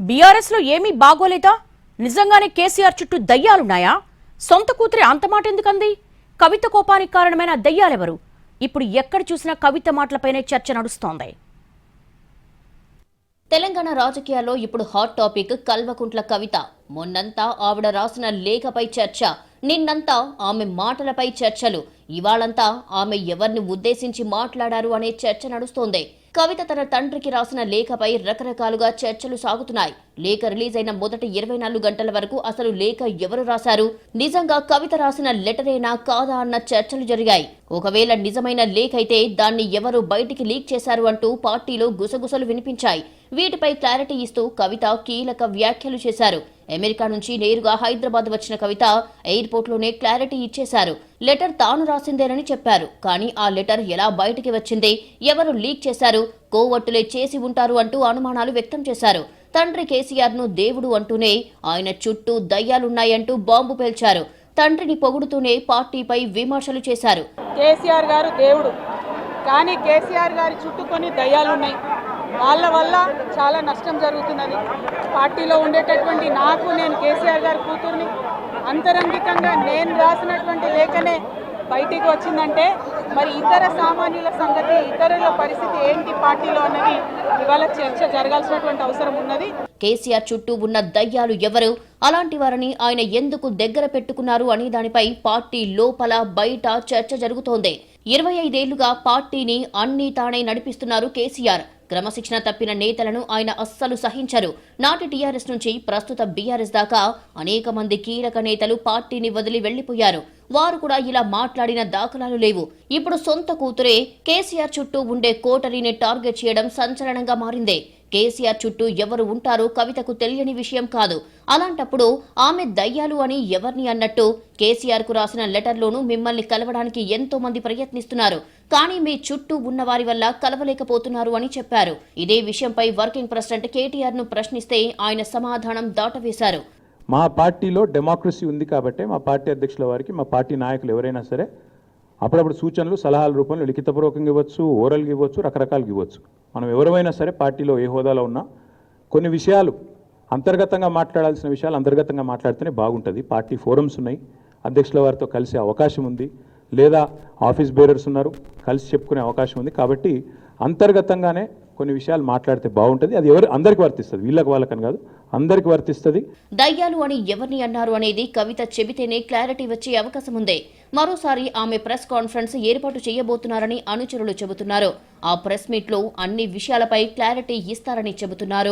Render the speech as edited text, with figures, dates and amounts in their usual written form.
BRS లో ఏమీ బాగోలేదా? నిజంగానే కేసీఆర్ చుట్టూ దయ్యాలున్నాయా? సొంత కూతురి అంత మాట ఎందుకంది? కవిత కోపానికి కారణమైన దయ్యాలెవరు? ఇప్పుడు ఎక్కడ చూసినా కవిత మాటలపైనే చర్చ నడుస్తోంది. తెలంగాణ రాజకీయాల్లో ఇప్పుడు హాట్ టాపిక్ కల్వకుంట్ల కవిత. మొన్నంతా ఆవిడ రాసిన లేఖపై చర్చ, నిన్నంతా ఆమె మాటలపై చర్చలు, ఇవాళంతా ఆమె ఎవరిని ఉద్దేశించి మాట్లాడారు అనే చర్చ నడుస్తోంది. కవిత తన తండ్రికి రాసిన లేఖపై రకరకాలుగా చర్చలు సాగుతున్నాయి. లేఖ రిలీజ్ అయిన మొదటి 24 గంటల వరకు అసలు లేఖ ఎవరు రాశారు, నిజంగా కవిత రాసిన లెటరేనా కాదా అన్న చర్చలు జరిగాయి. ఒకవేళ నిజమైన లేఖ అయితే దాన్ని ఎవరు బయటికి లీక్ చేశారు అంటూ పార్టీలో గుసగుసలు వినిపించాయి. వీటిపై క్లారిటీ ఇస్తూ కవిత కీలక వ్యాఖ్యలు చేశారు. అమెరికా నుంచి నేరుగా హైదరాబాద్ వచ్చిన కవిత ఎయిర్పోర్ట్లోనే క్లారిటీ ఇచ్చేశారు. లెటర్ తాను రాసిందేనని చెప్పారు. కానీ ఆ లెటర్ ఎలా బయటికి వచ్చింది, ఎవరు లీక్ చేశారు, కోవట్టులే చేసి ఉంటారు అంటూ అనుమానాలు వ్యక్తం చేశారు. తండ్రి కేసీఆర్ ను దేవుడు అంటూనే ఆయన చుట్టూ దయ్యాలున్నాయంటూ బాంబు పేల్చారు. తండ్రిని పొగుడుతూనే పార్టీపై విమర్శలు చేశారు. కేసీఆర్ గారు దేవుడు, కానీ కేసీఆర్ గారి చుట్టూ కొన్ని దయ్యాలున్నాయి. వాళ్ళ వల్ల చాలా నష్టం జరుగుతున్నది. పార్టీలో ఉండేటటువంటి నేను కేసీఆర్ గారి కూతుర్ని, అంతరంగికంగా నేను రాసినటువంటి లేఖనే బయటికి వచ్చిందంటే మరి ఇతర సామాన్యుల సంగతి, ఇతరుల పరిస్థితి ఏంటి పార్టీలో అన్నది ఇవాళ చర్చ జరగాల్సినటువంటి అవసరం ఉన్నది. కేసీఆర్ చుట్టూ ఉన్న దయ్యాలు ఎవరు, అలాంటి వారిని ఆయన ఎందుకు దగ్గర పెట్టుకున్నారు అనే దానిపై పార్టీ లోపల బయట చర్చ జరుగుతోంది. 25 ఏళ్లుగా పార్టీని అన్నీ తానే నడిపిస్తున్నారు కేసీఆర్. క్రమశిక్షణ తప్పిన నేతలను ఆయన అస్సలు సహించరు. నాటి టీఆర్ఎస్ నుంచి ప్రస్తుత బీఆర్ఎస్ దాకా అనేక మంది కీలక నేతలు పార్టీని వదిలి వెళ్లిపోయారు. వారు కూడా ఇలా మాట్లాడిన దాఖలాలు లేవు. ఇప్పుడు సొంత కూతురే కేసీఆర్ చుట్టూ ఉండే కోటరీని టార్గెట్ చేయడం సంచలనంగా మారిందే. కేసీఆర్ చుట్టూ ఎవరు ఉంటారో కవితకు తెలియని విషయం కాదు. అలాంటప్పుడు ఆమె దయ్యాలు అని ఎవరిని అన్నట్టు? కేసీఆర్ కు రాసిన లెటర్లోనూ మిమ్మల్ని కలవడానికి ఎంతో మంది ప్రయత్నిస్తున్నారు, కానీ మీ చుట్టూ ఉన్న వారి వల్ల కలవలేకపోతున్నారు అని చెప్పారు. ఇదే విషయంపై వర్కింగ్ ప్రెసిడెంట్ కేటీఆర్ ను ప్రశ్నిస్తే ఆయన సమాధానం దాటవేశారు. మా పార్టీలో డెమోక్రసీ ఉంది కాబట్టి మా పార్టీ అధ్యక్షుల వారికి, మా పార్టీ నాయకులు ఎవరైనా సరే అప్పుడప్పుడు సూచనలు సలహాల రూపంలో లిఖితపూర్వకంగా ఇవ్వచ్చు, ఓరల్గా ఇవ్వచ్చు, రకరకాలుగా ఇవ్వచ్చు. మనం ఎవరైనా సరే పార్టీలో ఏ హోదాలో ఉన్నా కొన్ని విషయాలు అంతర్గతంగా మాట్లాడాల్సిన విషయాలు అంతర్గతంగా మాట్లాడితేనే బాగుంటుంది. పార్టీ ఫోరమ్స్ ఉన్నాయి, అధ్యక్షుల వారితో కలిసే అవకాశం ఉంది, లేదా ఆఫీస్ బేరర్స్ ఉన్నారు, కలిసి చెప్పుకునే అవకాశం ఉంది. కాబట్టి అంతర్గతంగానే కొన్ని విషయాలు మాట్లాడితే బాగుంటుంది. అది అందరికి వర్తిస్తుంది, వీళ్ళకి వాళ్ళకని కాదు, అందరికి వర్తిస్తుంది. దయ్యాలు అని ఎవరిని అన్నారు అనేది కవిత చెబితేనే క్లారిటీ వచ్చే అవకాశం ఉంది. మరోసారి ఆమె ప్రెస్ కాన్ఫరెన్స్ ఏర్పాటు చేయబోతున్నారని అనుచరులు చెబుతున్నారు. ఆ ప్రెస్ మీట్ లో అన్ని విషయాలపై క్లారిటీ ఇస్తారని చెబుతున్నారు.